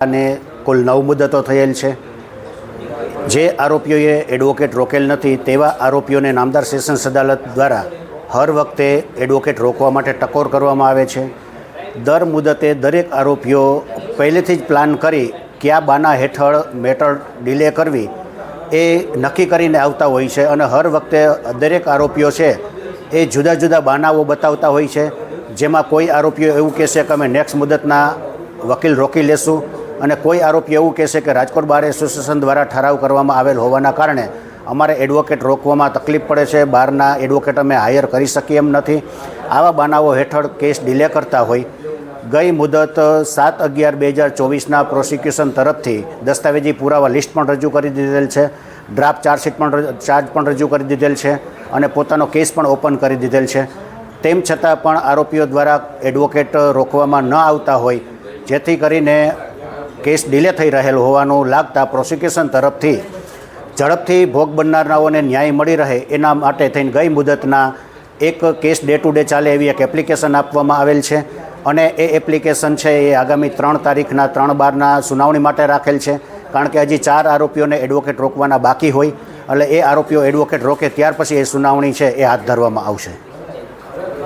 અને કુલ 9 મુદતો થયેલ છે। જે આરોપીઓએ એડવોકેટ રોકેલ નથી તેવા આરોપીઓને નામદાર સેશન્સ અદાલત દ્વારા હર વખતે એડવોકેટ રોકવા માટે ટકોર કરવામાં આવે છે। દર મુદતે દરેક આરોપીઓ પહેલેથી જ પ્લાન કરી કયા બાના હેઠળ મેટર ડિલે કરવી એ નક્કી કરીને આવતા હોય છે અને હર વખતે દરેક આરોપીઓ છે એ જુદા જુદા બાનાઓ બતાવતા હોય છે। જેમાં કોઈ આરોપીઓ એવું કહેશે કે અમે નેક્સ્ટ મુદતના વકીલ રોકી લેશું અને કોઈ આરોપી એવું કહેશે કે રાજકોટ બાર એસોસિએશન દ્વારા ઠરાવ કરવામાં આવેલ હોવાના કારણે અમારે એડવોકેટ રોકવામાં તકલીફ પડે છે, બહારના એડવોકેટ અમે હાયર કરી શકીએ એમ નથી। આવા બાનાઓ હેઠળ કેસ ડિલે કરતા હોય ગઈ મુદત 7/11/2024ના પ્રોસિક્યુશન તરફથી દસ્તાવેજી પુરાવા લિસ્ટ પણ રજૂ કરી દીધેલ છે, ડ્રાફ્ટ ચાર્જ પણ રજૂ કરી દીધેલ છે અને પોતાનો કેસ પણ ઓપન કરી દીધેલ છે। તેમ છતાં પણ આરોપીઓ દ્વારા એડવોકેટ રોકવામાં ન આવતા હોય જેથી કરીને કેસ ડિલે થઈ રહેલ હોવાનું લાગતા પ્રોસિક્યુશન તરફથી ઝડપથી ભોગ બનનારાઓને ન્યાય મળી રહે એના માટે થઈને ગઈ મુદતના એક કેસ ડે ટુ ડે ચાલે એવી એક એપ્લિકેશન આપવામાં આવેલ છે અને એ એપ્લિકેશન છે એ આગામી 3 તારીખના 3/12ના સુનાવણી માટે રાખેલ છે। કારણ કે હજી 4 આરોપીઓને એડવોકેટ રોકવાના બાકી હોય એટલે એ આરોપીઓ એડવોકેટ રોકે ત્યાર પછી એ સુનાવણી છે એ હાથ ધરવામાં આવશે।